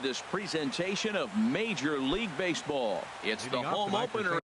This presentation of Major League Baseball. It's the home opener.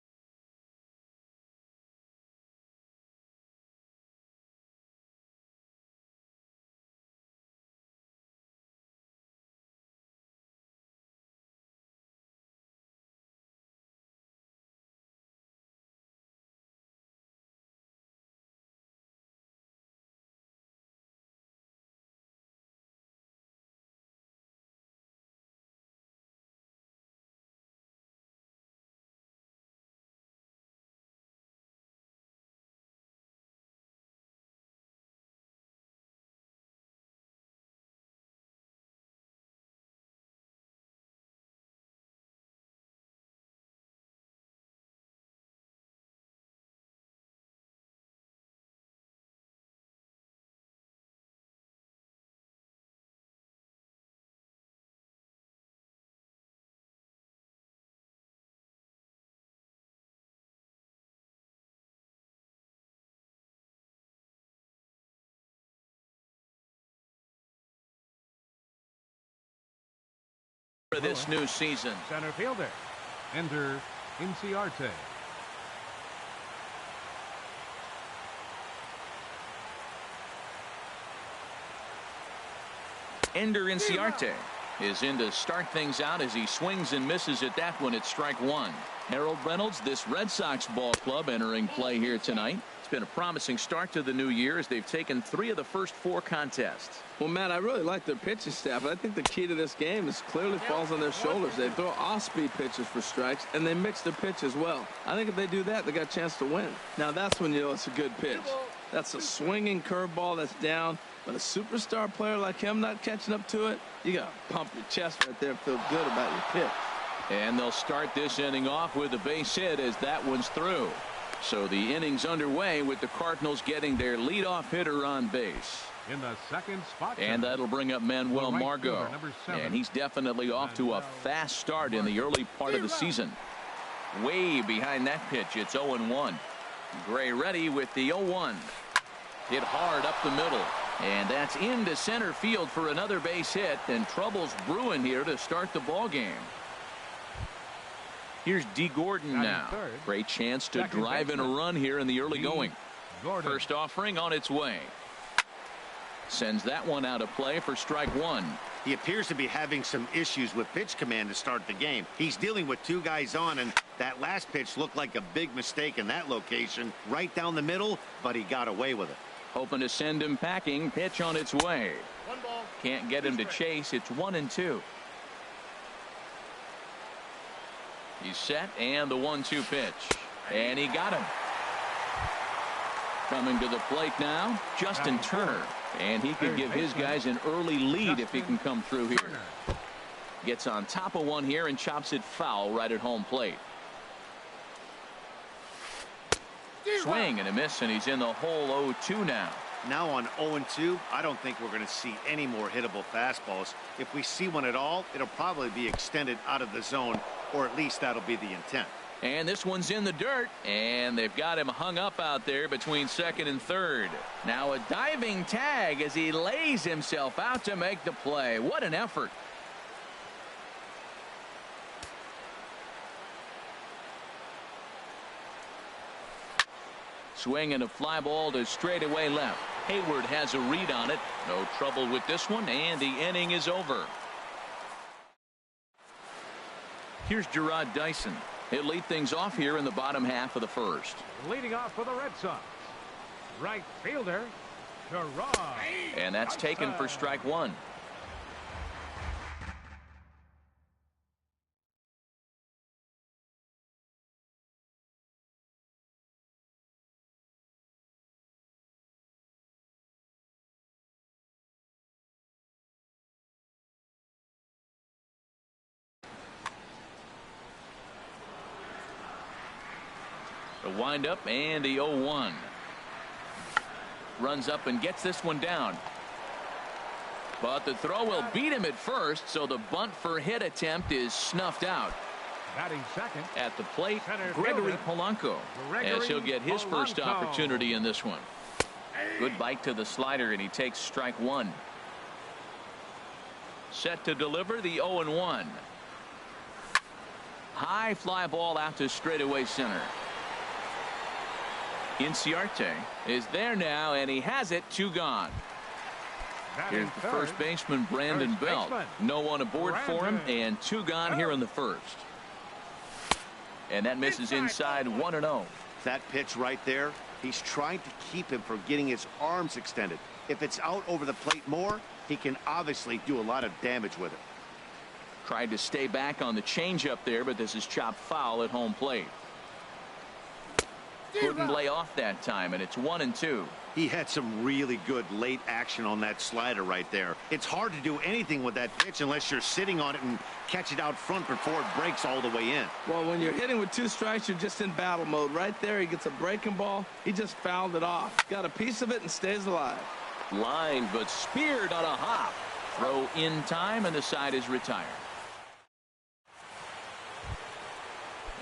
For this new season. Center fielder. Enter Inciarte. Ender Inciarte is in to start things out as he swings and misses at that one at strike one. Harold Reynolds, this Red Sox ball club entering play here tonight. It's been a promising start to the new year as they've taken 3 of the first 4 contests. Well, Matt, I really like their pitching staff. I think the key to this game is clearly falls on their shoulders. They throw off-speed pitches for strikes, and they mix their pitch as well. I think if they do that, they got a chance to win. Now, that's when you know it's a good pitch. That's a swinging curveball that's down. But a superstar player like him not catching up to it, you got to pump your chest right there and feel good about your pitch. And they'll start this inning off with a base hit as that one's through. So the inning's underway with the Cardinals getting their leadoff hitter on base. In the second spot. And that'll bring up Manuel Margot. And he's definitely off to a fast start in the early part of the season. Way behind that pitch, it's 0-1. Gray ready with the 0-1. Hit hard up the middle. And that's into center field for another base hit. And trouble's brewing here to start the ball game. Here's D. Gordon now. Great chance to drive in a run here in the early going. First offering on its way. Sends that one out of play for strike one. He appears to be having some issues with pitch command to start the game. He's dealing with 2 guys on, and that last pitch looked like a big mistake in that location. Right down the middle, but he got away with it. Hoping to send him packing. Pitch on its way. 1 ball. Can't get him to chase. It's 1-2. He's set, and the 1-2 pitch. And he got him. Coming to the plate now, Justin Turner. And he could give his guys an early lead if he can come through here. Gets on top of one here and chops it foul right at home plate. Swing and a miss, and he's in the hole 0-2 now. Now on 0-2, I don't think we're going to see any more hittable fastballs. If we see one at all, it'll probably be extended out of the zone, or at least that'll be the intent. And this one's in the dirt, and they've got him hung up out there between second and third. Now a diving tag as he lays himself out to make the play. What an effort. Swing and a fly ball to straightaway left. Hayward has a read on it. No trouble with this one, and the inning is over. Here's Gerard Dyson. He'll lead things off here in the bottom half of the first. Leading off for the Red Sox, right fielder, Gerard. And that's taken for strike one. The windup and the 0-1. Runs up and gets this one down. But the throw will beat him at first, so the bunt for hit attempt is snuffed out. Batting second. At the plate, Gregory Polanco, as he'll get his first opportunity in this one. Good bite to the slider, and he takes strike one. Set to deliver the 0-1. High fly ball out to straightaway center. Inciarte is there now, and he has it. 2 gone. Here's the first baseman, Brandon Belt. No one aboard for him, and 2 gone here in the first. And that misses inside 1-0. That pitch right there, he's trying to keep him from getting his arms extended. If it's out over the plate more, he can obviously do a lot of damage with it. Tried to stay back on the changeup there, but this is chopped foul at home plate. Couldn't lay off that time, and it's 1-2. He had some really good late action on that slider right there. It's hard to do anything with that pitch unless you're sitting on it and catch it out front before it breaks all the way in. Well, when you're hitting with 2 strikes, you're just in battle mode. Right there, he gets a breaking ball. He just fouled it off. Got a piece of it and stays alive. Line, but speared on a hop. Throw in time, and the side is retired.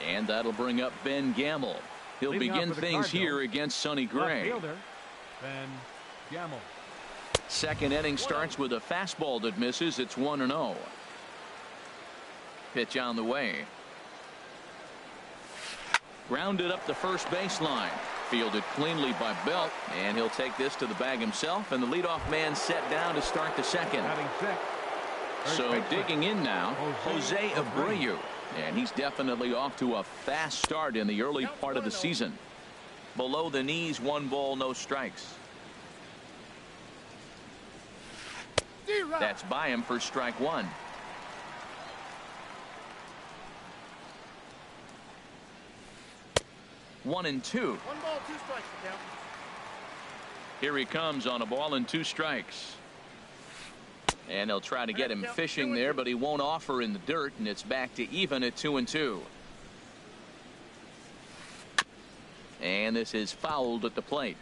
And that'll bring up Ben Gamble. He'll begin things here against Sonny Gray. Ben Gamble. Second inning starts with a fastball that misses. It's 1-0. Pitch on the way. Grounded up the first baseline. Fielded cleanly by Belt, and he'll take this to the bag himself, and the leadoff man set down to start the second. So digging in now, Jose Abreu, and he's definitely off to a fast start in the early part of the season. Below the knees, 1 ball, no strikes. That's by him for strike 1. One and 2. 1 ball, 2 strikes. Here he comes on a ball and 2 strikes. And they'll try to get him fishing there, but he won't offer in the dirt, and it's back to even at 2-2. And this is fouled at the plate.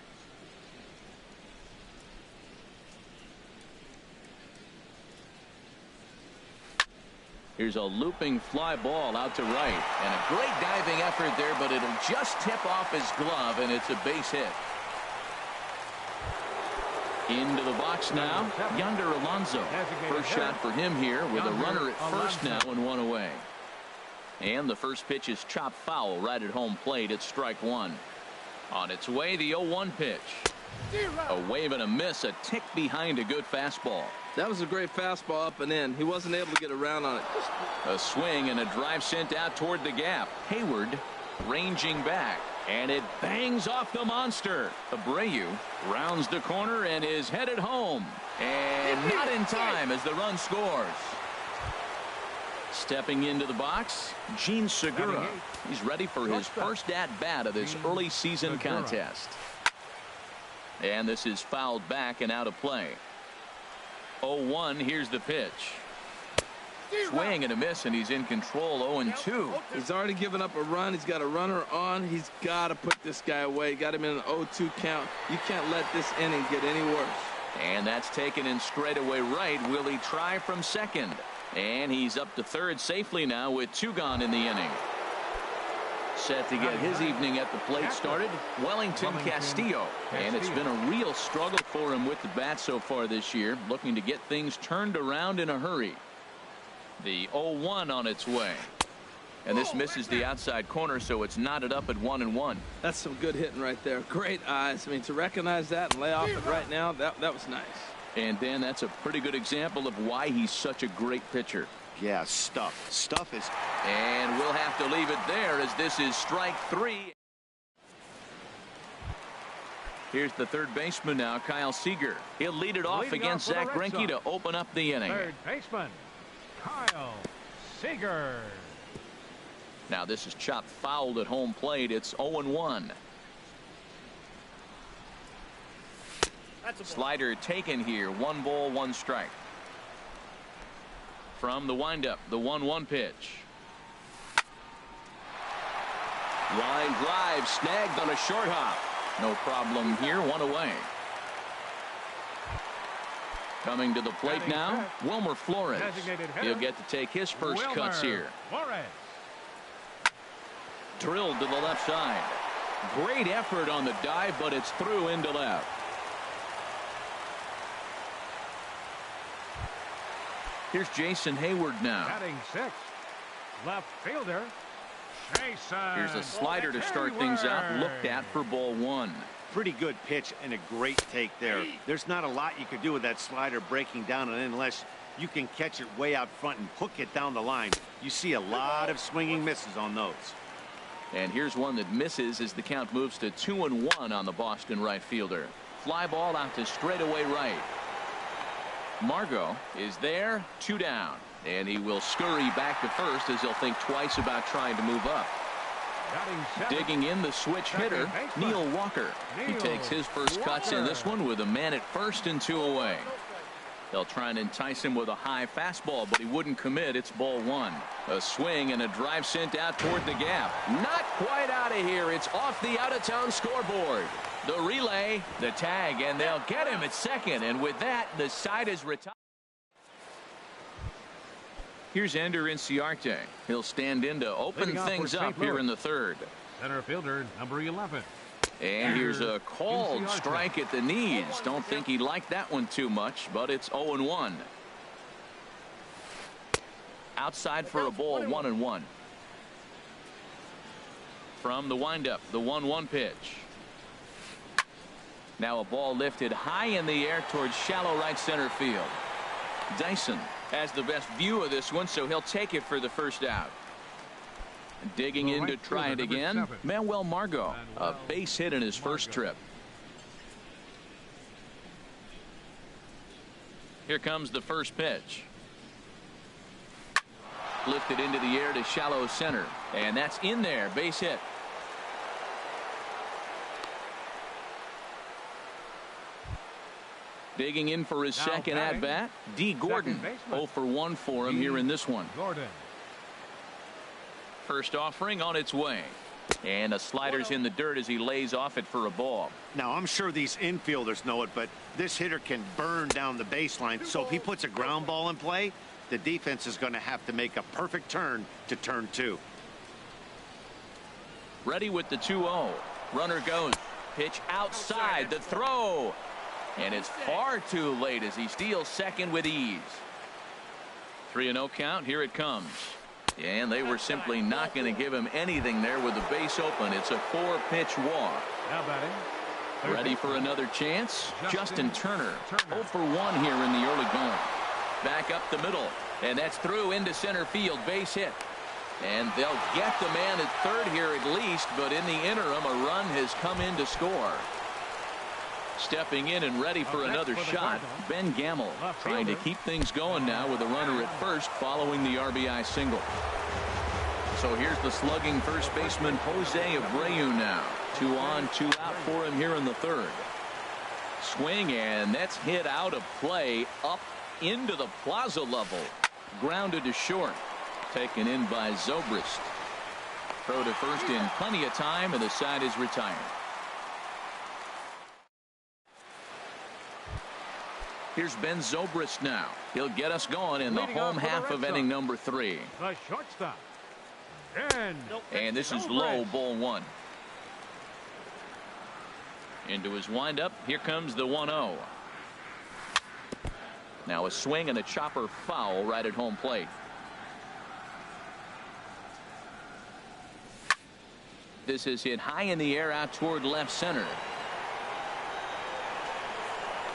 Here's a looping fly ball out to right, and a great diving effort there, but it'll just tip off his glove, and it's a base hit. Into the box now, Yonder Alonso. First shot for him here with a runner at first now and 1 away. And the first pitch is chopped foul right at home plate. It's strike 1. On its way, the 0-1 pitch. A wave and a miss, a tick behind a good fastball. That was a great fastball up and in. He wasn't able to get around on it. A swing and a drive sent out toward the gap. Hayward ranging back, and it bangs off the monster. Abreu rounds the corner and is headed home, and not in time as the run scores. Stepping into the box, Gene Segura. He's ready for his first at-bat of this early season contest. And this is fouled back and out of play. 0-1, here's the pitch. Swing and a miss, and he's in control. 0-2. He's already given up a run. He's got a runner on. He's got to put this guy away. Got him in an 0-2 count. You can't let this inning get any worse. And that's taken in straightaway right. Will he try from second? And he's up to third safely now with 2 gone in the inning. Set to get his evening at the plate started, Wellington Castillo. And it's been a real struggle for him with the bat so far this year, looking to get things turned around in a hurry. The 0-1 on its way. And this misses the outside corner, so it's knotted up at 1-1. That's some good hitting right there. Great eyes. I mean, to recognize that and lay off it right now, that was nice. And Dan, that's a pretty good example of why he's such a great pitcher. Yeah, stuff is. And we'll have to leave it there as this is strike 3. Here's the third baseman now, Kyle Seager. He'll lead it off against Zach Greinke to open up the inning. Third baseman, Kyle Seager. Now this is chopped fouled at home plate. It's 0-1. Slider taken here. 1 ball, 1 strike. From the windup, the 1-1 pitch. Line drive snagged on a short hop. No problem here. 1 away. Coming to the plate now, Wilmer Flores. He'll get to take his first cuts here. Drilled to the left side. Great effort on the dive, but it's through into left. Here's Jason Hayward now. Batting sixth. Left fielder. Jason. Here's a slider to start things out. Looked at for ball one. Pretty good pitch and a great take there. There's not a lot you could do with that slider breaking down, and unless you can catch it way out front and hook it down the line, you see a lot of swinging misses on those. And here's one that misses as the count moves to 2-1 on the Boston right fielder. Fly ball out to straightaway right. Margot is there, 2 down, and he will scurry back to first as he'll think twice about trying to move up. Digging in the switch hitter, Neil Walker. He takes his first cuts in this one with a man at first and 2 away. They'll try and entice him with a high fastball, but he wouldn't commit. It's ball one. A swing and a drive sent out toward the gap. Not quite out of here. It's off the out-of-town scoreboard. The relay, the tag, and they'll get him at second. And with that, the side is retired. Here's Ender Inciarte. He'll stand in to open things up here in the third. Center fielder, number 11. And here's a called strike at the knees. Don't think he liked that one too much, but it's 0-1. Outside for a ball, 1-1. From the windup, the 1-1 pitch. Now a ball lifted high in the air towards shallow right center field. Dyson has the best view of this one, so he'll take it for the first out. Digging in to try it again, Manuel Margot, a base hit in his first trip. Here comes the first pitch. Lifted into the air to shallow center, and that's in there, base hit. Digging in for his second at bat, D. Gordon. 0 for 1 for him here in this one. First offering on its way, and a slider's in the dirt as he lays off it for a ball. Now I'm sure these infielders know it, but this hitter can burn down the baseline, so if he puts a ground ball in play, the defense is going to have to make a perfect turn to turn 2. Ready with the 2-0. Runner goes. Pitch outside. The throw. And it's far too late as he steals second with ease. 3-0 count. Here it comes. And they were simply not going to give him anything there with the base open. It's a 4-pitch walk. Now batting. Ready for another chance. Justin Turner. 0 for 1 here in the early going. Back up the middle. And that's through into center field. Base hit. And they'll get the man at third here at least. But in the interim, a run has come in to score. Stepping in and ready for another shot, Ben Gamble trying to keep things going now with a runner at first following the RBI single. So here's the slugging first baseman Jose Abreu now. 2 on, 2 out for him here in the third. Swing, and that's hit out of play up into the plaza level. Grounded to short. Taken in by Zobrist. Throw to first in plenty of time, and the side is retired. Here's Ben Zobrist now. He'll get us going in the home half of inning number 3. The shortstop. And this is low, ball 1. Into his windup. Here comes the 1-0. Now a swing and a chopper foul right at home plate. This is hit high in the air out toward left center.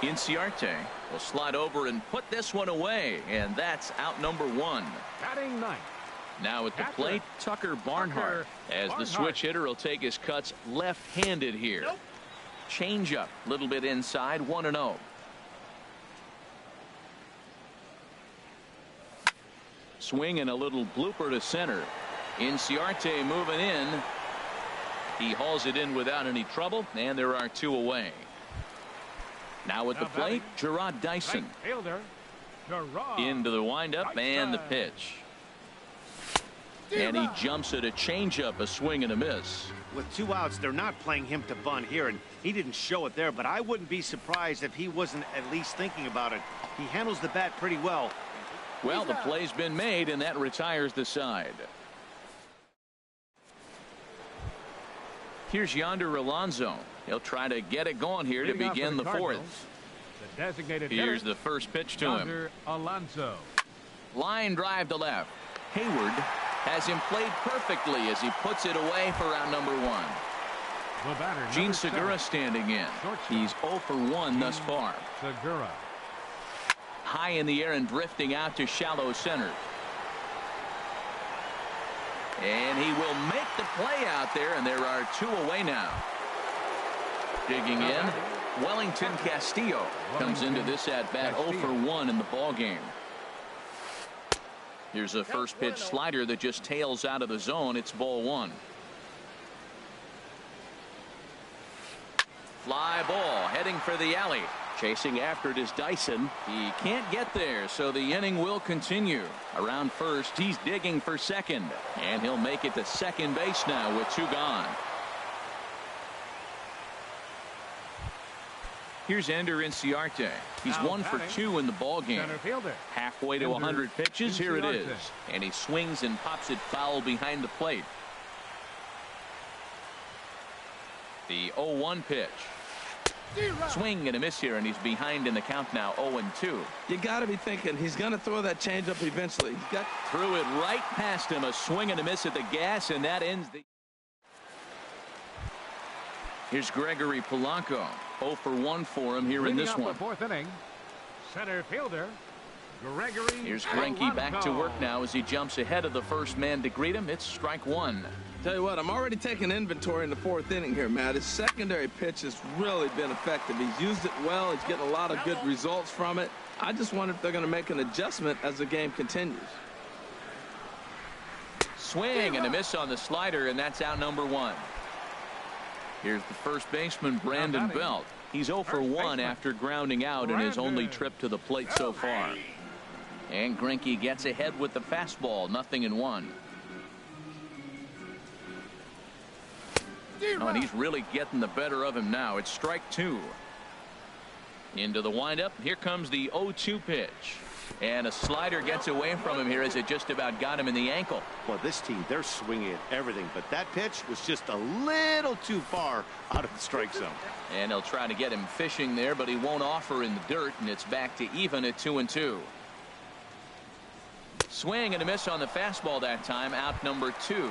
Inciarte will slide over and put this one away, and that's out number 1. Batting ninth. Now at the plate, Tucker Barnhart, as the switch hitter will take his cuts left-handed here. Change up, a little bit inside, 1-0. Swing and a little blooper to center. Inciarte moving in. He hauls it in without any trouble, and there are 2 away. Now at the plate, Gerard Dyson. Into the windup and the pitch. And he jumps at a changeup, a swing and a miss. With 2 outs, they're not playing him to bunt here, and he didn't show it there, but I wouldn't be surprised if he wasn't at least thinking about it. He handles the bat pretty well. Well, the play's been made, and that retires the side. Here's Yonder Alonso. He'll try to get it going here to begin the 4th. The designated Here's the first pitch to him. Alonso. Line drive to left. Hayward has him played perfectly as he puts it away for out number 1. Gene Segura standing in. He's 0 for 1 thus far. Segura. High in the air and drifting out to shallow center. And he will make the play out there, and there are 2 away now. Digging in, Wellington Castillo comes into this at-bat 0 for 1 in the ball game. Here's a first pitch slider that just tails out of the zone. It's ball 1. Fly ball heading for the alley. Chasing after it is Dyson. He can't get there, so the inning will continue. Around first, he's digging for second, and he'll make it to second base now with 2 gone. Here's Ender Inciarte. He's 1 for 2 in the ball game. Halfway to 100 pitches. Here it is, and he swings and pops it foul behind the plate. The 0-1 pitch. Swing and a miss here, and he's behind in the count now, 0-2. You got to be thinking he's going to throw that changeup eventually. Threw it right past him. A swing and a miss at the gas, and that ends the. Here's Gregory Polanco. 0 for 1 for him here in this one. The 4th inning. Center fielder Gregory. Here's Greinke back to work now as he jumps ahead of the first man to greet him. It's strike 1. Tell you what, I'm already taking inventory in the 4th inning here, Matt. His secondary pitch has really been effective. He's used it well. He's getting a lot of good results from it. I just wonder if they're going to make an adjustment as the game continues. Swing and a miss on the slider, and that's out number 1. Here's the first baseman, Brandon Belt. He's 0 for 1 after grounding out in his only trip to the plate so far. And Greinke gets ahead with the fastball, 0-1. Oh, and he's really getting the better of him now. It's strike 2. Into the windup. Here comes the 0-2 pitch. And a slider gets away from him here as it just about got him in the ankle. Well, this team, they're swinging at everything, but that pitch was just a little too far out of the strike zone. And he'll try to get him fishing there, but he won't offer in the dirt, and it's back to even at 2-2. Swing and a miss on the fastball that time, out number 2.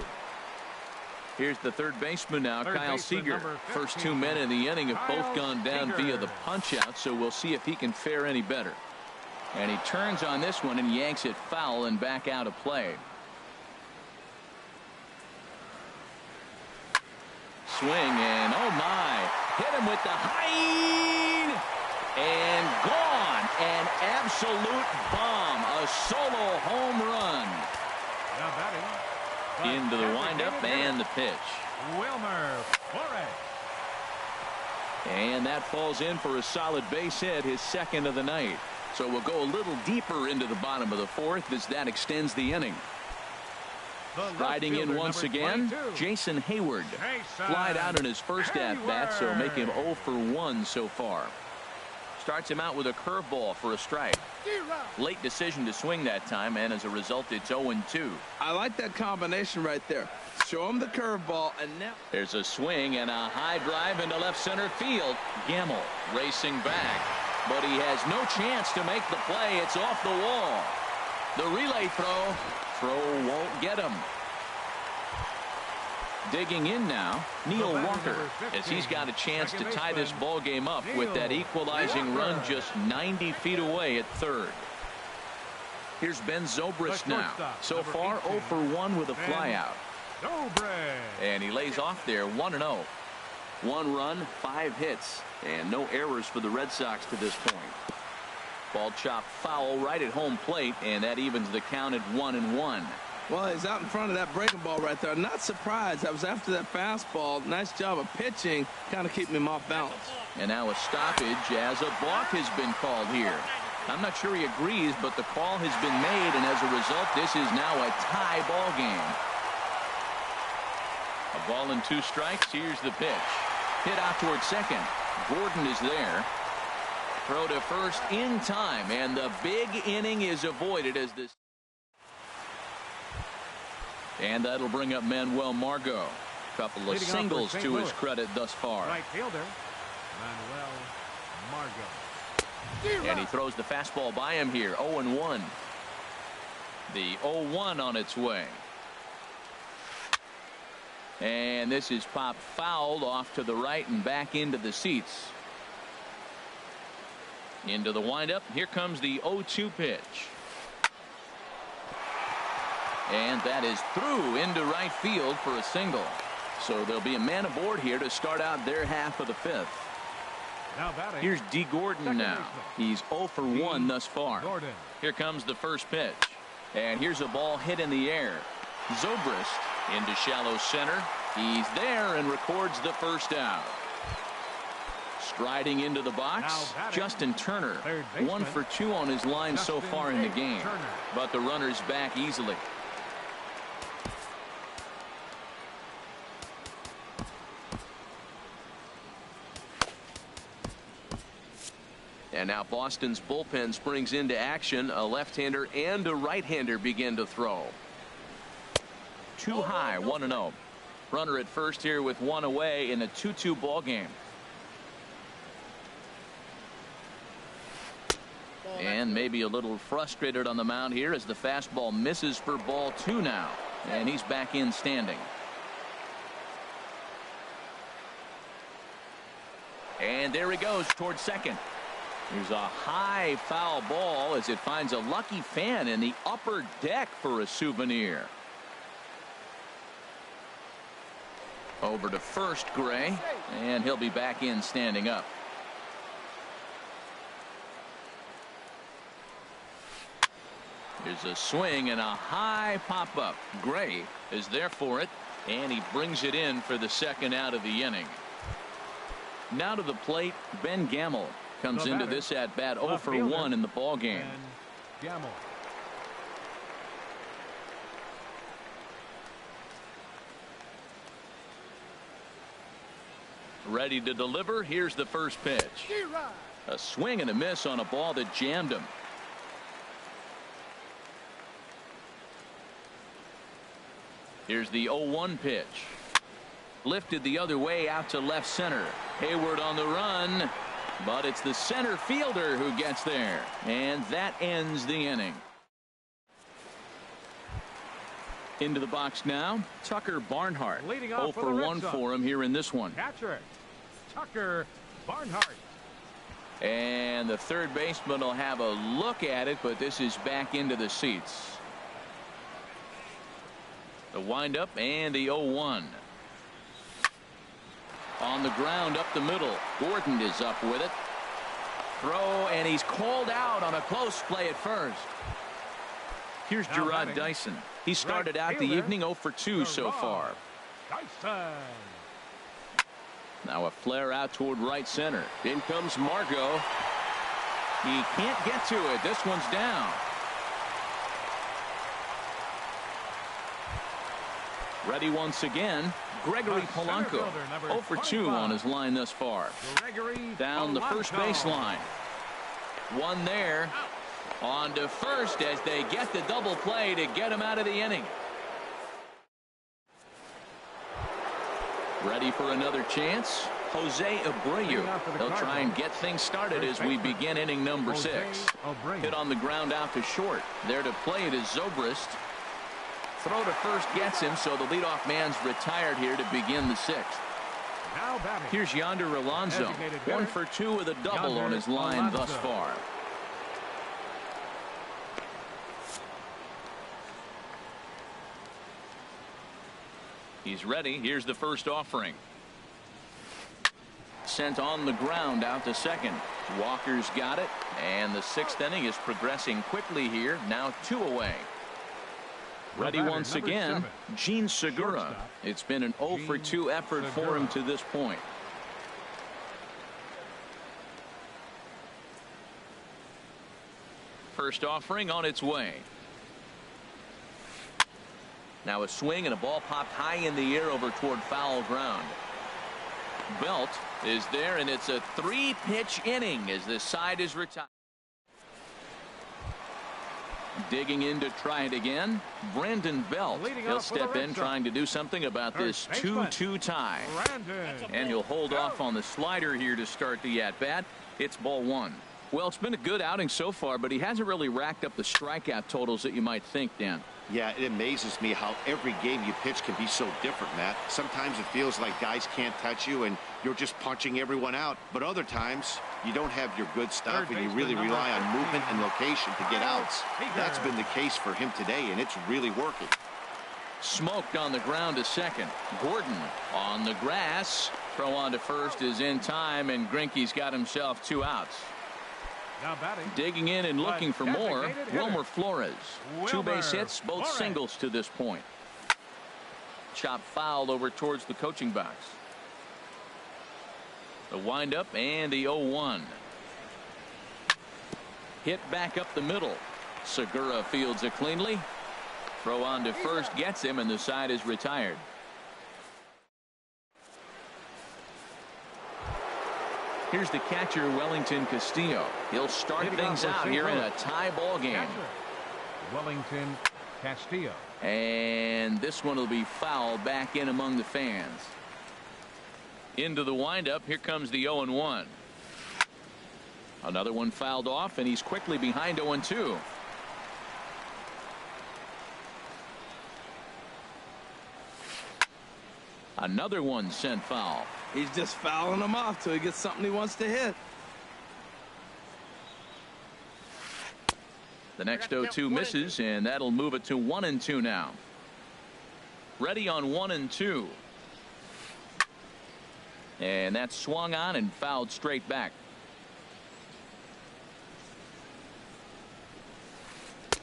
Here's the third baseman now, Kyle Seager. First 2 men in the inning have both gone down via the punch out, so we'll see if he can fare any better. And he turns on this one and yanks it foul and back out of play. Swing and oh my, hit him with the high and gone. An absolute bomb, a solo home run. Into the windup and the pitch. Wilmer Flores. And that falls in for a solid base hit, his second of the night. So we'll go a little deeper into the bottom of the 4th as that extends the inning. Riding in once again, Jason Hayward. Flied out in his first at-bat, so make him 0 for 1 so far. Starts him out with a curveball for a strike. Late decision to swing that time, and as a result, it's 0-2. I like that combination right there. Show him the curveball, and now there's a swing and a high drive into left center field. Gamble racing back, but he has no chance to make the play. It's off the wall. The relay throw won't get him. Digging in now, Neil Walker, as he's got a chance to tie this ball game up with that equalizing run just 90 feet away at third. Here's Ben Zobrist now. So far 0 for 1 with a flyout. And he lays off there 1-0. 1 run, 5 hits, and no errors for the Red Sox to this point. Ball chopped foul right at home plate, and that evens the count at 1-1. Well, he's out in front of that breaking ball right there. Not surprised. I was after that fastball. Nice job of pitching, kind of keeping him off balance. And now a stoppage as a balk has been called here. I'm not sure he agrees, but the call has been made, and as a result, this is now a tie ball game. A ball and 2 strikes. Here's the pitch. Hit out towards second. Gordon is there. Throw to first in time, and the big inning is avoided as this. And that'll bring up Manuel Margot. Couple of singles to his credit thus far. Right fielder, Manuel Margot. And he throws the fastball by him here, 0-1. The 0-1 on its way. And this is popped fouled off to the right and back into the seats. Into the windup. Here comes the 0-2 pitch. And that is through into right field for a single. So there'll be a man aboard here to start out their half of the fifth. Here's D. Gordon now. He's 0 for 1 thus far. Here comes the first pitch. And here's a ball hit in the air. Zobrist into shallow center. He's there and records the first out. Striding into the box, Justin Turner. 1 for 2 on his line so far in the game. But the runner's back easily. And now Boston's bullpen springs into action. A left-hander and a right-hander begin to throw. Too high, 1-0. Runner at first here with 1 away in a 2-2 ball game. And maybe a little frustrated on the mound here as the fastball misses for ball 2 now. And he's back in standing. And there he goes towards second. Here's a high foul ball as it finds a lucky fan in the upper deck for a souvenir. Over to first, Gray, and he'll be back in standing up. Here's a swing and a high pop up. Gray is there for it, and he brings it in for the second out of the inning. Now to the plate, Ben Gamel comes into this at bat 0 for 1 in the ball game. Ready to deliver. Here's the first pitch. A swing and a miss on a ball that jammed him. Here's the 0-1 pitch. Lifted the other way out to left center. Hayward on the run. But it's the center fielder who gets there. And that ends the inning. Into the box now, Tucker Barnhart. 0 for 1 for him here in this one. Catcher, Tucker Barnhart. And the third baseman will have a look at it, but this is back into the seats. The windup and the 0-1. On the ground up the middle. Gordon is up with it. Throw, and he's called out on a close play at first. Here's Gerard Dyson. He started out the evening 0 for 2 so far. Dyson. Now a flare out toward right center. In comes Margot. He can't get to it. This one's down. Ready once again. Gregory Polanco. 0 for 2 on his line thus far. Down the first baseline. One there. On to first as they get the double play to get him out of the inning. Ready for another chance. Jose Abreu. They'll try and get things started as we begin inning number 6. Hit on the ground out to short. There to play it is Zobrist. Throw to first gets him, so the leadoff man's retired here to begin the 6th. Here's Yonder Alonso. 1 for 2 with a double on his line thus far. He's ready. Here's the first offering. Sent on the ground out to second. Walker's got it, and the 6th inning is progressing quickly here. Now 2 away. Ready once again, Gene Segura. It's been an 0 for 2 effort for him to this point. First offering on its way. Now a swing and a ball popped high in the air over toward foul ground. Belt is there, and it's a 3-pitch inning as this side is retired. Digging in to try it again, Brandon Belt. He'll step in trying to do something about this 2-2 tie. And he'll hold off on the slider here to start the at-bat. It's ball 1. Well, it's been a good outing so far, but he hasn't really racked up the strikeout totals that you might think, Dan. Yeah, it amazes me how every game you pitch can be so different, Matt. Sometimes it feels like guys can't touch you and you're just punching everyone out. But other times, you don't have your good stuff and you really rely on movement and location to get outs. That's been the case for him today, and it's really working. Smoked on the ground to second. Gordon on the grass. Throw on to first is in time, and Greinke's got himself 2 outs. Now batting. Digging in and looking for more, Wilmer Flores. 2 base hits, both singles to this point. Chop foul over towards the coaching box. The windup and the 0-1. Hit back up the middle. Segura fields it cleanly. Throw on to first gets him, and the side is retired. Here's the catcher, Wellington Castillo. He'll start things out here in a tie ball game. Wellington Castillo. And this one will be fouled back in among the fans. Into the windup. Here comes the 0-1. Another one fouled off, and he's quickly behind 0-2. Another one sent foul. He's just fouling them off till he gets something he wants to hit. The next 0-2 misses, and that'll move it to 1-2 now. Ready on 1-2. And that's swung on and fouled straight back.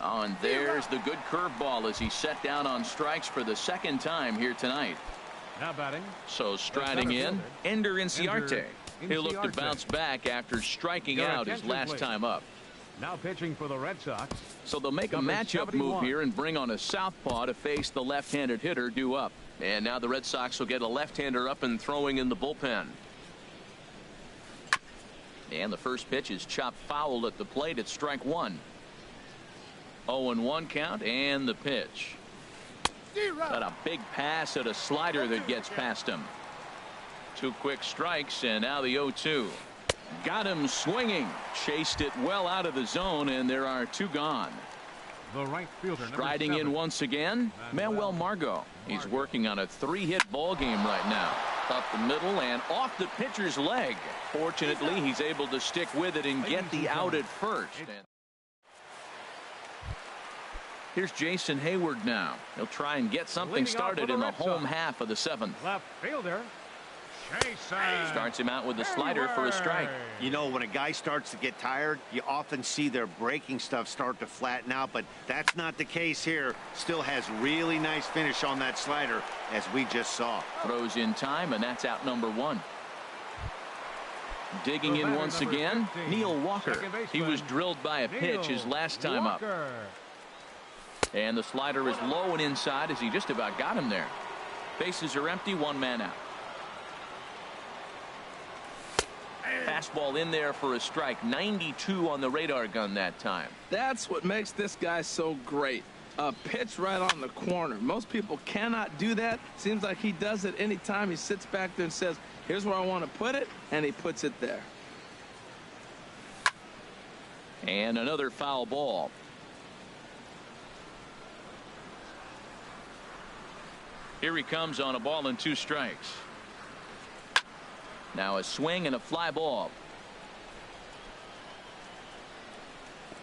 Oh, and there's the good curveball as he set down on strikes for the second time here tonight. Now batting. So striding in, Ender Inciarte. He'll look to bounce back after striking out his last time up. Now pitching for the Red Sox. So they'll make a matchup move here and bring on a southpaw to face the left-handed hitter due up. And now the Red Sox will get a left-hander up and throwing in the bullpen. And the first pitch is chopped foul at the plate at strike 1. 0-1 count, and the pitch. Got a big pass at a slider that gets past him. 2 quick strikes, and now the 0-2. Got him swinging. Chased it well out of the zone, and there are 2 gone. The right fielder, striding in once again, Manuel Margot. He's working on a 3-hit ball game right now. Up the middle and off the pitcher's leg. Fortunately, he's able to stick with it and get the out at first. Here's Jason Hayward now. He'll try and get something started in the home half of the 7th. Left fielder. Starts him out with the slider for a strike. You know, when a guy starts to get tired, you often see their breaking stuff start to flatten out, but that's not the case here. Still has really nice finish on that slider, as we just saw. Throws in time, and that's out number 1. Digging in once again, Neil Walker. He was drilled by a pitch his last time up. And the slider is low and inside as he just about got him there. Bases are empty, 1 man out. Fastball in there for a strike. 92 on the radar gun that time. That's what makes this guy so great. A pitch right on the corner. Most people cannot do that. Seems like he does it anytime he sits back there and says, here's where I want to put it, and he puts it there. And another foul ball. Here he comes on a ball and 2 strikes. Now a swing and a fly ball.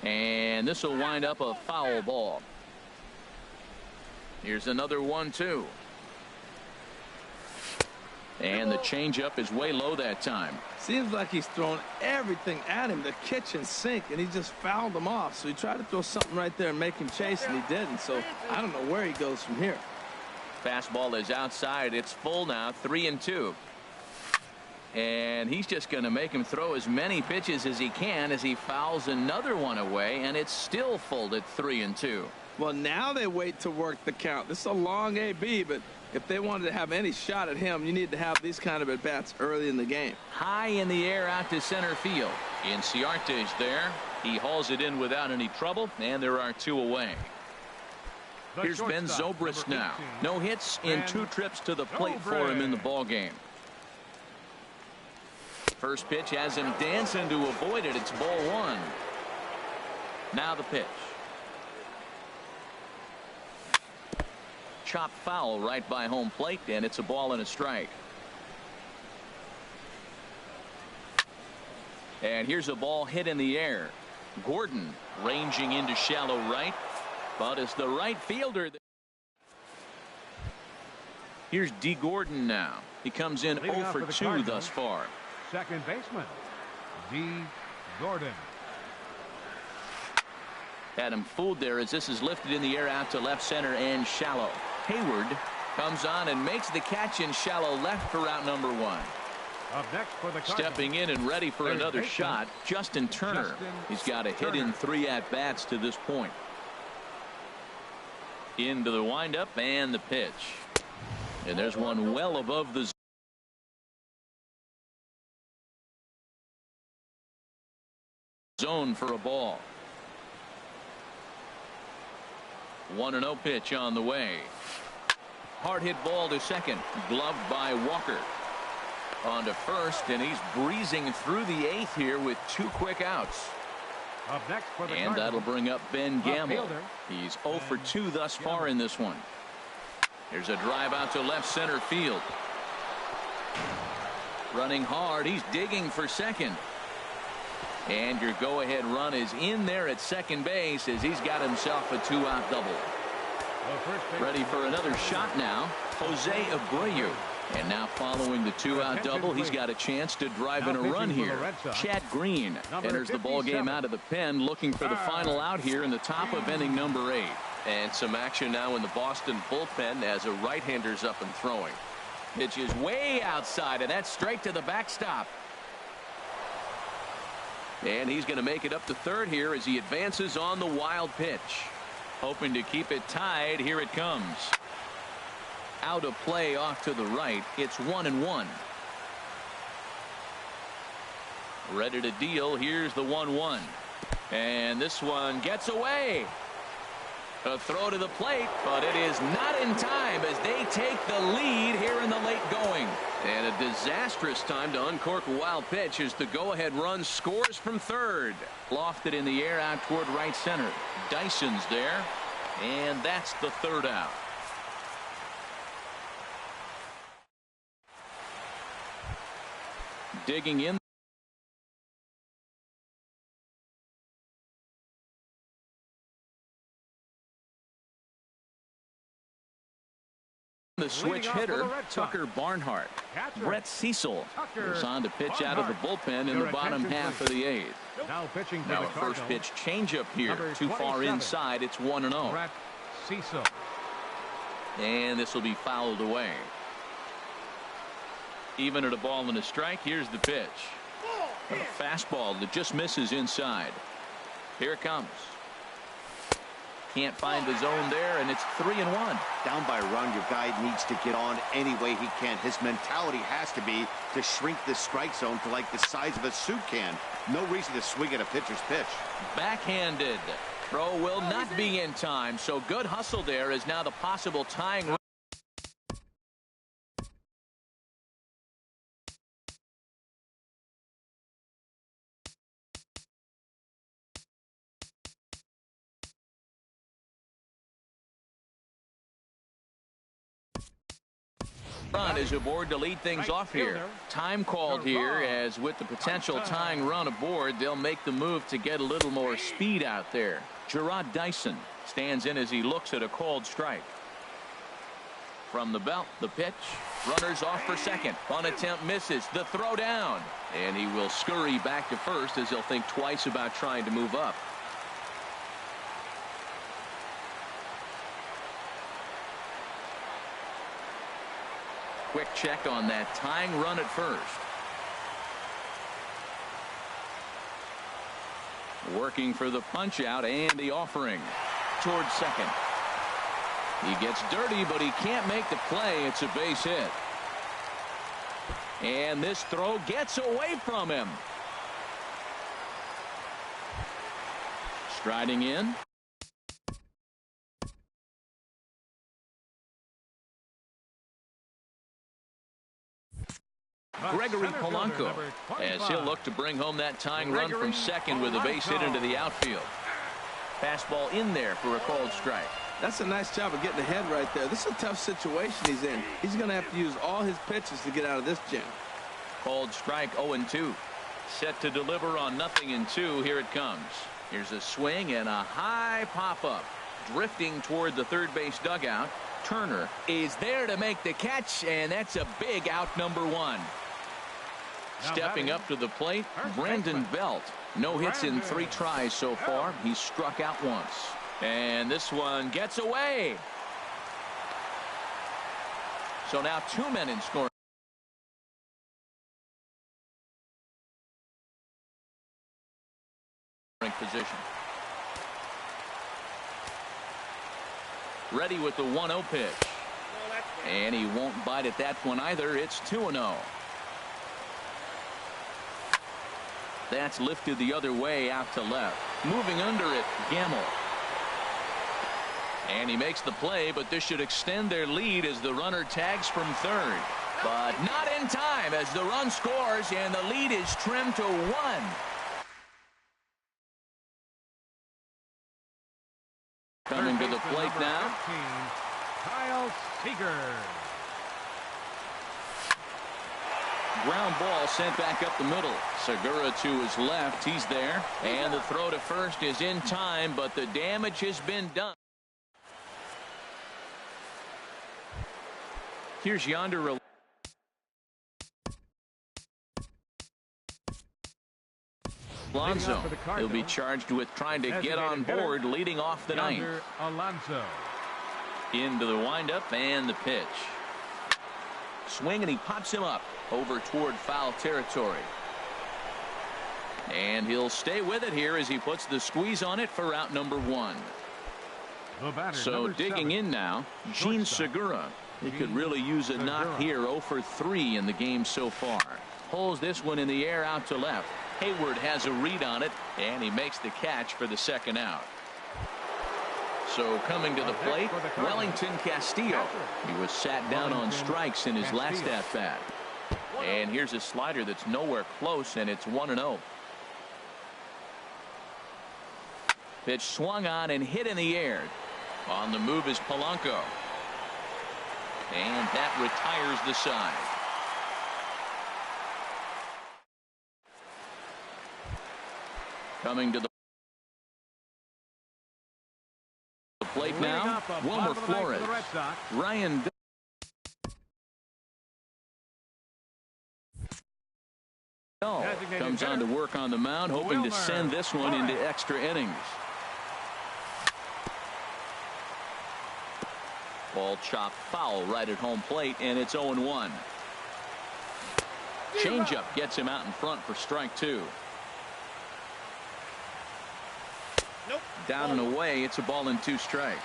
And this will wind up a foul ball. Here's another 1-2. And the changeup is way low that time. Seems like he's thrown everything at him, the kitchen sink, and he just fouled them off. So he tried to throw something right there and make him chase, and he didn't. So I don't know where he goes from here. Fastball is outside. It's full now, 3-2. And he's just going to make him throw as many pitches as he can as he fouls another one away, and it's still full at 3-2. Well, now they wait to work the count. This is a long AB, but if they wanted to have any shot at him, you need to have these kind of at-bats early in the game. High in the air out to center field. Inciarte's there. He hauls it in without any trouble, and there are 2 away. Here's Ben Zobrist now. No hits in 2 trips to the plate for him in the ball game. First pitch has him dancing to avoid it. It's ball one. Now the pitch. Chopped foul right by home plate, and it's a ball and a strike. And here's a ball hit in the air. Gordon ranging into shallow right, but it's the right fielder. Here's D. Gordon now. He comes in 0 for 2 thus far. Second baseman, D. Gordon. Had him fooled there as this is lifted in the air out to left center and shallow. Hayward comes on and makes the catch in shallow left for out number 1. Up next for the Cardinals. Stepping in and ready for another shot, Justin Turner. He's got a hit in 3 at-bats to this point. Into the windup and the pitch. And there's one well above the zone for a ball. 1-0 pitch on the way. Hard hit ball to second. Gloved by Walker. On to first, and he's breezing through the 8th here with 2 quick outs. Up next for the and Cardinals. that'll bring up Ben Gamble. He's 0 for 2 thus far in this one. There's a drive out to left center field. Running hard. He's digging for second. And your go-ahead run is in there at second base as he's got himself a 2-out double. Ready for another shot now. Jose Abreu. And now following the 2-out double, he's got a chance to drive in a run here. Chad Green enters the ball game out of the pen, looking for the final out here in the top of inning number 8. And some action now in the Boston bullpen as a right-hander's up and throwing. Pitch is way outside, and that's straight to the backstop. And he's going to make it up to third here as he advances on the wild pitch. Hoping to keep it tied. Here it comes. Out of play off to the right. It's 1-1. Ready to deal. Here's the 1-1. And this one gets away. A throw to the plate, but it is not in time as they take the lead here in the late going. And a disastrous time to uncork a wild pitch as the go-ahead run scores from third. Lofted in the air out toward right center. Dyson's there, and that's the 3rd out. Digging in. The switch hitter, Tucker Barnhart. Brett Cecil is on to pitch out of the bullpen in the bottom half of the 8th. Now pitching for Now the a first Cardinals. pitch changeup here. Too far inside. It's 1-0. Brett Cecil. And this will be fouled away. Even at a ball and a strike, here's the pitch. A fastball that just misses inside. Here it comes. Can't find the zone there, and it's 3-1. Down by a run, your guy needs to get on any way he can. His mentality has to be to shrink the strike zone to like the size of a soup can. No reason to swing at a pitcher's pitch. Backhanded. Throw will not be in time, so good hustle there is now the possible tying run. Is aboard to lead things off here. Time called here as with the potential tying run aboard, they'll make the move to get a little more speed out there. Gerard Dyson stands in as he looks at a called strike. From the belt, the pitch. Runners off for second. One attempt misses. The throw down. And he will scurry back to first as he'll think twice about trying to move up. Quick check on that tying run at first. Working for the punch out and the offering towards second. He gets dirty, but he can't make the play. It's a base hit. And this throw gets away from him. Striding in. Gregory Polanco, as he'll look to bring home that tying run from second with a base hit into the outfield. Fastball in there for a called strike. That's a nice job of getting ahead right there. This is a tough situation he's in. He's going to have to use all his pitches to get out of this jam. Called strike 0-2. Set to deliver on 0-2. Here it comes. Here's a swing and a high pop-up. Drifting toward the third base dugout. Turner is there to make the catch, and that's a big out, number one. Stepping up to the plate, Brandon Belt. No hits in 3 tries so far. He's struck out once. And this one gets away. So now 2 men in scoring position. Ready with the 1-0 pitch. And he won't bite at that one either. It's 2-0. That's lifted the other way out to left. Moving under it, Gamble. And he makes the play, but this should extend their lead as the runner tags from third. But not in time as the run scores, and the lead is trimmed to 1. Coming to the plate now. Kyle Seager. Ground ball sent back up the middle. Segura to his left. He's there. And the throw to first is in time, but the damage has been done. Here's Yonder. Alonso. He'll be charged with trying to get on board, leading off the ninth. Alonso. Into the windup and the pitch. Swing, and he pops him up over toward foul territory. And he'll stay with it here as he puts the squeeze on it for out number 1. So digging in now, Gene Segura. He could really use a knock here. 0 for 3 in the game so far. Pulls this one in the air out to left. Hayward has a read on it, and he makes the catch for the second out. So coming to the plate, Wellington Castillo. He was sat down on strikes in his last at-bat. And here's a slider that's nowhere close, and it's 1-0. Pitch swung on and hit in the air. On the move is Polanco. And that retires the side. Coming to the plate now, Wilmer Flores. Ryan comes on to work on the mound, hoping to send this one into extra innings. Ball chopped foul right at home plate, and it's 0-1. Changeup gets him out in front for strike 2. Down and away. It's a ball and 2 strikes.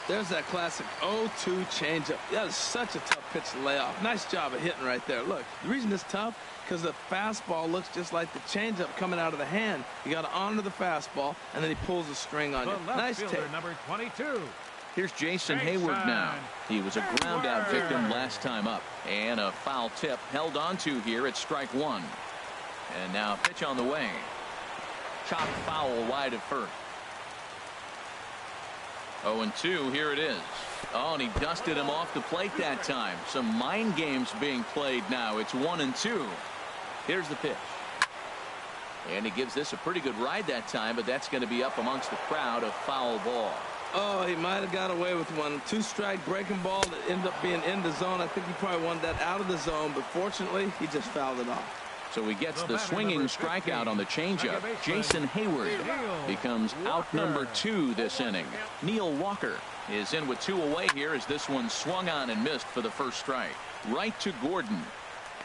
There's that classic 0-2 changeup. That is such a tough pitch to lay off. Nice job of hitting right there. Look, the reason it's tough because the fastball looks just like the changeup coming out of the hand. You got to honor the fastball, and then he pulls the string on you. Nice take. Number 22. Here's Jason Hayward now. He was a ground out victim last time up, and a foul tip held onto here at strike 1. And now pitch on the way. Chopped foul wide of first. 0-2. Here it is. Oh, and he dusted him off the plate that time. Some mind games being played now. It's 1-2. Here's the pitch. And he gives this a pretty good ride that time, but that's going to be up amongst the crowd. A foul ball. Oh, he might have got away with one. 2-strike breaking ball that ended up being in the zone. I think he probably wanted that out of the zone, but fortunately, he just fouled it off. So he gets the swinging strikeout on the changeup. Jason Hayward becomes out number 2 this inning. Neil Walker is in with 2 away here as this one swung on and missed for the first strike. Right to Gordon.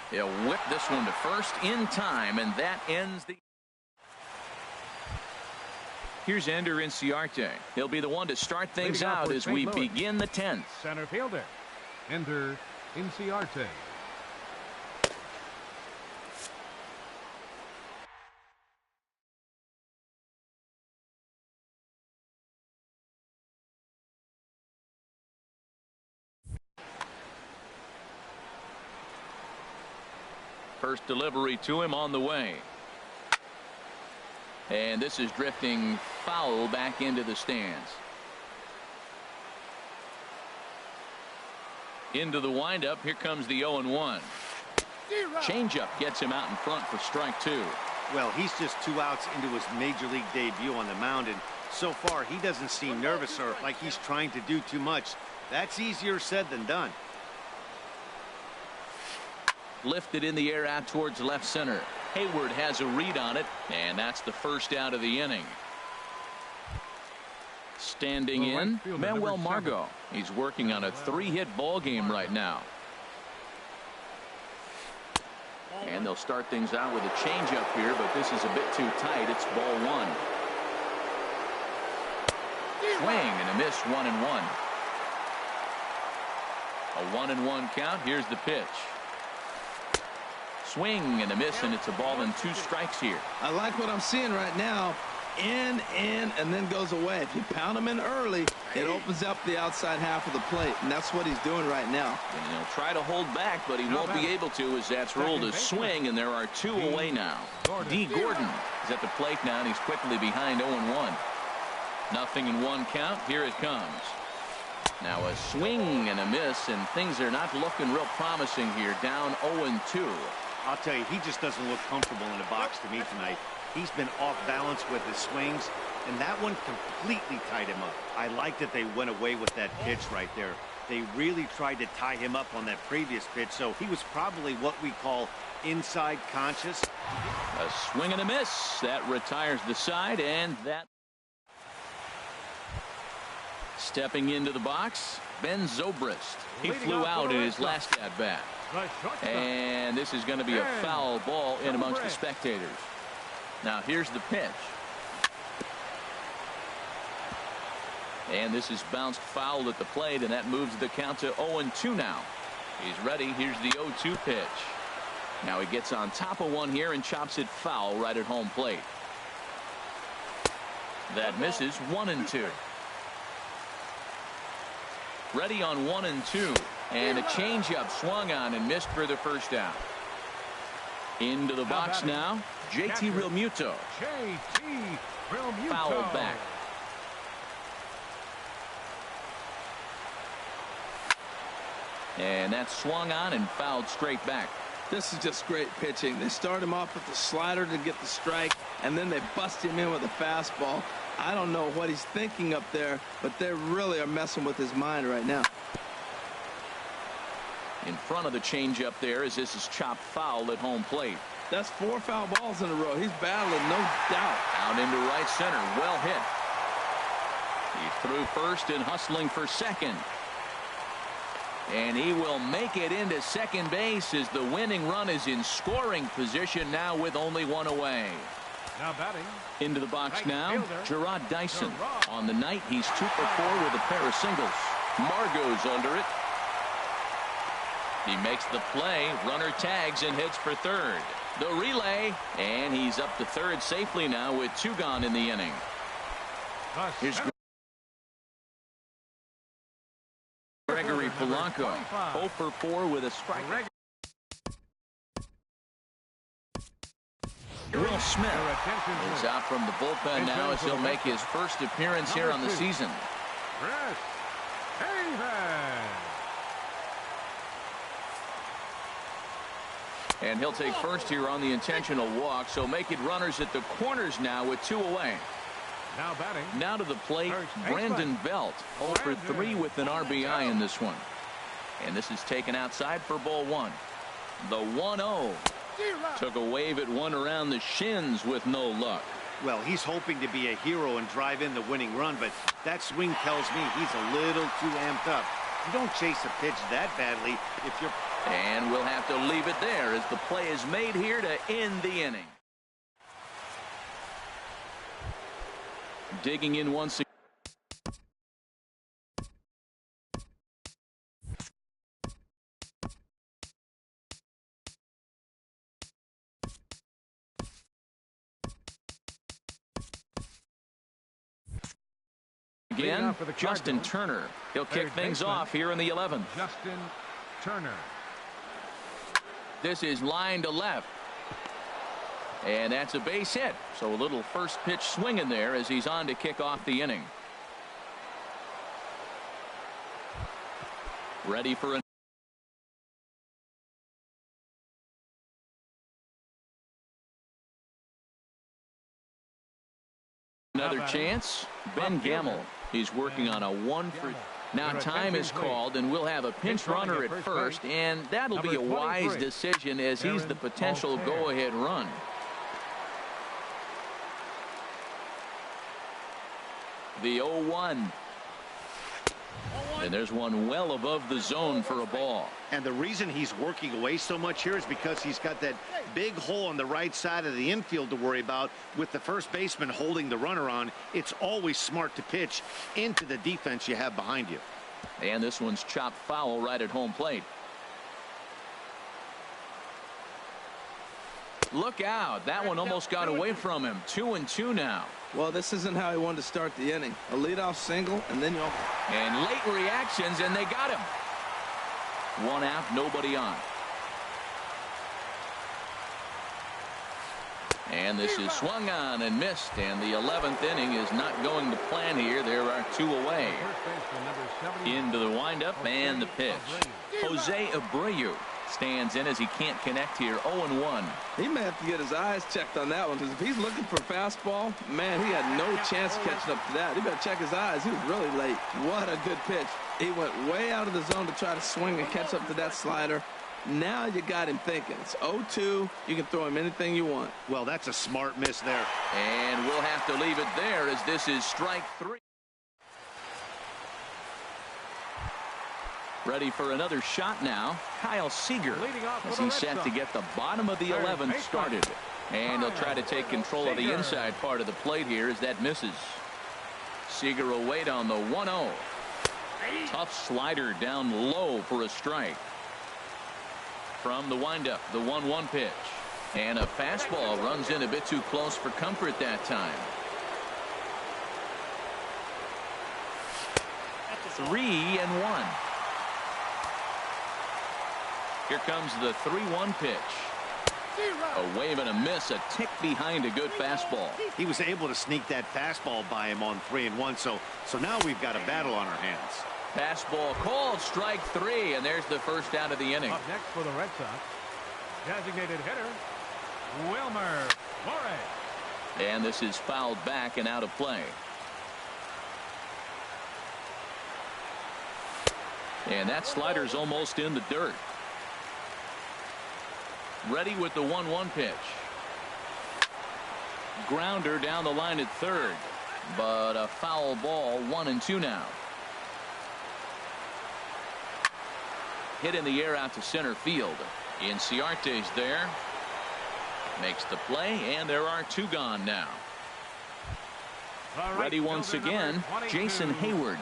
He'll whip this one to first in time, and that ends the. Here's Ender Inciarte. He'll be the one to start things out as we begin the 10th. Center fielder, Ender Inciarte. First delivery to him on the way. And this is drifting foul back into the stands. Into the windup. Here comes the 0-1. Changeup gets him out in front for strike 2. Well, he's just 2 outs into his major league debut on the mound, and so far he doesn't seem nervous or like he's trying to do too much. That's easier said than done. Lifted in the air out towards left center. Hayward has a read on it, and that's the first out of the inning. Standing in, Manuel Margot. He's working on a 3-hit ball game right now. And they'll start things out with a changeup here, but this is a bit too tight. It's ball 1. Swing and a miss, 1-1. A 1-1 count. Here's the pitch. Swing and a miss, and it's a ball and 2 strikes here. I like what I'm seeing right now. In, and then goes away. If you pound him in early, it opens up the outside half of the plate, and that's what he's doing right now. And he'll try to hold back, but he won't be able to, as that's ruled a swing, and there are 2 away now. D. Gordon is at the plate now, and he's quickly behind 0-1. Nothing in 1 count. Here it comes. Now a swing and a miss, and things are not looking real promising here. Down 0-2. I'll tell you, he just doesn't look comfortable in the box to me tonight. He's been off balance with his swings, and that one completely tied him up. I like that they went away with that pitch right there. They really tried to tie him up on that previous pitch, so he was probably what we call inside conscious. A swing and a miss. That retires the side, and that. Stepping into the box, Ben Zobrist. He flew out in his last at-bat. And this is going to be a foul ball in amongst the spectators. Now here's the pitch. And this is bounced foul at the plate, and that moves the count to 0-2 now. He's ready. Here's the 0-2 pitch. Now he gets on top of one here and chops it foul right at home plate. That misses. 1-2. Ready on 1-2. And a changeup swung on and missed for the first out. Into the box now, JT Realmuto. Fouled back. And that's swung on and fouled straight back. This is just great pitching. They start him off with the slider to get the strike, and then they bust him in with a fastball. I don't know what he's thinking up there, but they really are messing with his mind right now. In front of the changeup there as this is chopped foul at home plate. That's 4 foul balls in a row. He's battling, no doubt. Out into right center. Well hit. He's through first and hustling for second. And he will make it into second base as the winning run is in scoring position now with only 1 away. Now batting. Into the box now, Gerard Dyson. On the night, he's 2 for 4 with a pair of singles. Margot's under it. He makes the play, runner tags and heads for third. The relay, and he's up to third safely now with 2 gone in the inning. Here's Gregory Polanco, 0 for 4 with a strike. Will Smith is out from the bullpen now as he'll make his first appearance here on the season. And he'll take first here on the intentional walk, so making runners at the corners now with 2 away. Now batting. Now to the plate, Brandon Belt, 0 for 3 with an RBI in this one. And this is taken outside for ball 1. The 1-0. Took a wave at one around the shins with no luck. Well, he's hoping to be a hero and drive in the winning run, but that swing tells me he's a little too amped up. You don't chase a pitch that badly if you're... And we'll have to leave it there as the play is made here to end the inning. Digging in once again. Again, Justin Turner. He'll kick things off here in the 11th. Justin Turner. This is line to left. And that's a base hit. So a little first pitch swing in there as he's on to kick off the inning. Ready for another chance. Ben Gamble. He's working on a 1 for. Now time is called, and we'll have a pinch runner at first, and that'll be a wise decision as he's the potential go-ahead run. The 0-1. And there's one well above the zone for a ball. And the reason he's working away so much here is because he's got that big hole on the right side of the infield to worry about. With the first baseman holding the runner on, it's always smart to pitch into the defense you have behind you. And this one's chopped foul right at home plate. Look out. That one almost got away from him. 2-2 now. Well, this isn't how he wanted to start the inning. A leadoff single, and then you'll. And late reactions, and they got him. 1 out, nobody on. And this is swung on and missed, and the 11th inning is not going to plan here. There are 2 away. Into the windup and the pitch. Jose Abreu stands in as he can't connect here. 0-1. He may have to get his eyes checked on that one, because if he's looking for fastball, man, he had no chance catching up to that. He better check his eyes. He was really late. What a good pitch. He went way out of the zone to try to swing and catch up to that slider. Now you got him thinking. It's 0-2. You can throw him anything you want. Well, that's a smart miss there. And we'll have to leave it there as this is strike 3. Ready for another shot now. Kyle Seager as he's set to get the bottom of the 11th started. And he'll try to take control of the inside part of the plate here as that misses. Seager will wait on the 1-0. Tough slider down low for a strike. From the windup, the 1-1 pitch. And a fastball runs in a bit too close for comfort that time. 3-1. Here comes the 3-1 pitch. A wave and a miss, a tick behind a good fastball. He was able to sneak that fastball by him on 3-1, so now we've got a battle on our hands. Fastball called, strike 3, and there's the first out of the inning. Up next for the Red Sox, designated hitter Wilmer Flores. And this is fouled back and out of play. And that slider's almost in the dirt. Ready with the 1-1 pitch. Grounder down the line at third, but a foul ball. 1-2 now. Hit in the air out to center field. Inciarte's there. Makes the play, and there are 2 gone now. Ready once again, Jason Hayward.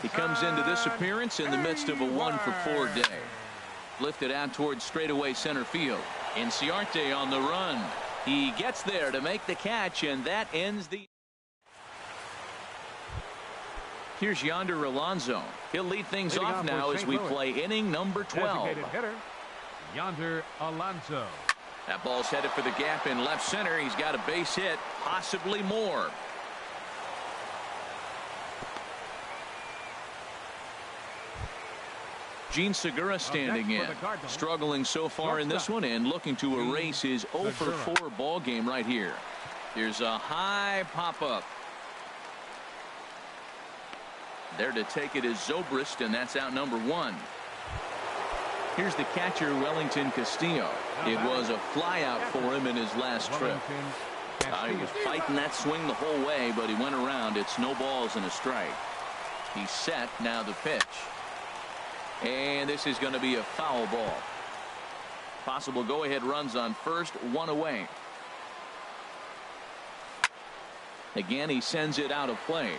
He comes into this appearance in the midst of a 1-for-4 day. Lifted out towards straightaway center field. Inciarte on the run. He gets there to make the catch, and that ends the. Here's Yonder Alonso. He'll lead things off now as we play inning number 12. Designated hitter Yonder Alonso. That ball's headed for the gap in left center. He's got a base hit, possibly more. Gene Segura standing in, struggling so far in this one and looking to erase his 0-for-4 ball game right here. Here's a high pop-up. There to take it is Zobrist, and that's out number 1. Here's the catcher, Wellington Castillo. It was a flyout for him in his last trip. He was fighting that swing the whole way, but he went around. It's no balls and a strike. He's set. Now the pitch. And this is going to be a foul ball. Possible go-ahead runs on first, 1 away. Again, he sends it out of play.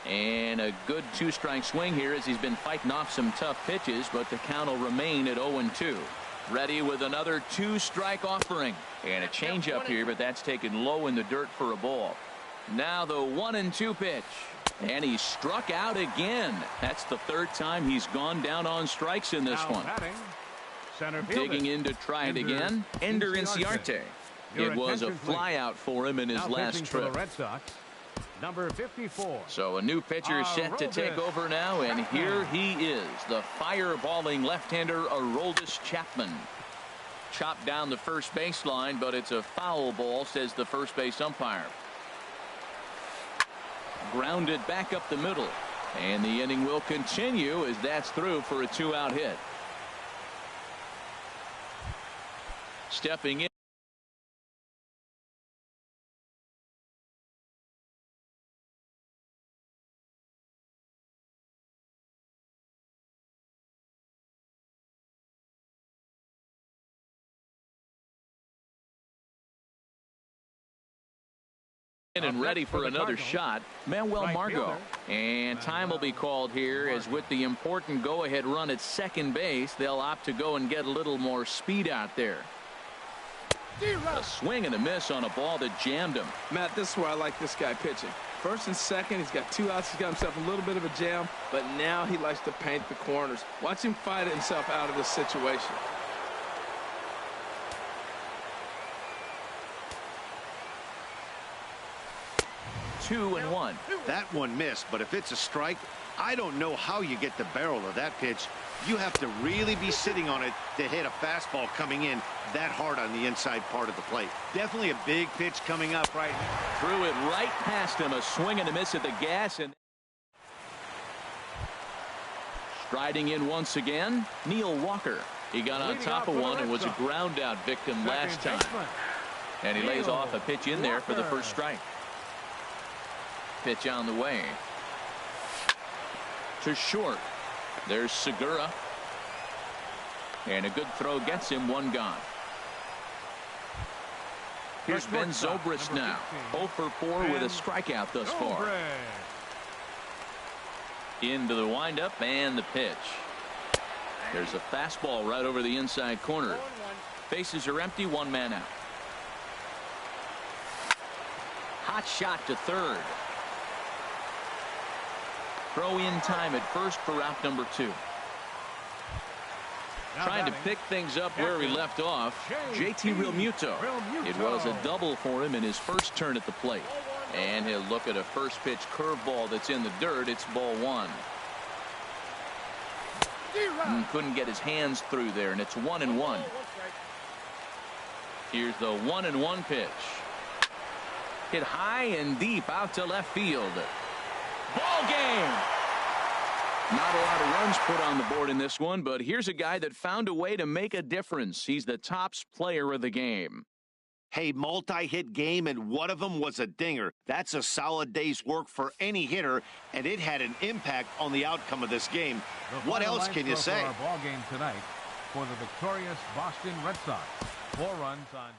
And a good 2-strike swing here as he's been fighting off some tough pitches, but the count will remain at 0-2. Ready with another 2-strike offering. And a changeup here, but that's taken low in the dirt for a ball. Now the 1-2 pitch. And he struck out again. That's the third time he's gone down on strikes in this one. Digging in to try it again. Ender Inciarte. It was a flyout for him in his last trip. Red Sox, number 54. So a new pitcher set to take over now, and here he is, the fireballing left-hander Aroldis Chapman. Chopped down the first baseline, but it's a foul ball, says the first base umpire. Grounded back up the middle, and the inning will continue as that's through for a 2-out hit. Stepping in. And ready for another shot, Manuel Margot. And time will be called here, as with the important go-ahead run at second base, they'll opt to go and get a little more speed out there. A swing and a miss on a ball that jammed him. Matt, this is where I like this guy pitching. First and second, he's got 2 outs. He's got himself a little bit of a jam, but now he likes to paint the corners. Watch him fight himself out of this situation. Two and one. That one missed, but if it's a strike, I don't know how you get the barrel of that pitch. You have to really be sitting on it to hit a fastball coming in that hard on the inside part of the plate. Definitely a big pitch coming up right now. Threw it right past him. A swing and a miss at the gas. And striding in once again, Neil Walker. He got on top of one and was a ground out victim last time. And he lays off a pitch in there for the first strike. Pitch on the way to short. There's Segura, and a good throw gets him one gone. Here's Ben Zobrist now, 0 for 4 with a strikeout thus far. Into the windup and the pitch. There's a fastball right over the inside corner. Bases are empty, 1 man out. Hot shot to third. Throw in time at first for out number 2. Trying to pick things up where he left off, JT Realmuto. It was a double for him in his first turn at the plate. And he'll look at a first pitch curveball that's in the dirt. It's ball 1. Couldn't get his hands through there, and it's 1-1. Here's the 1-1 pitch. Hit high and deep out to left field. Ball game. Not a lot of runs put on the board in this one, but here's a guy that found a way to make a difference. He's the tops player of the game. Hey, multi-hit game, and one of them was a dinger. That's a solid day's work for any hitter, and it had an impact on the outcome of this game. What else can you say? Our ball game tonight for the victorious Boston Red Sox. 4 runs on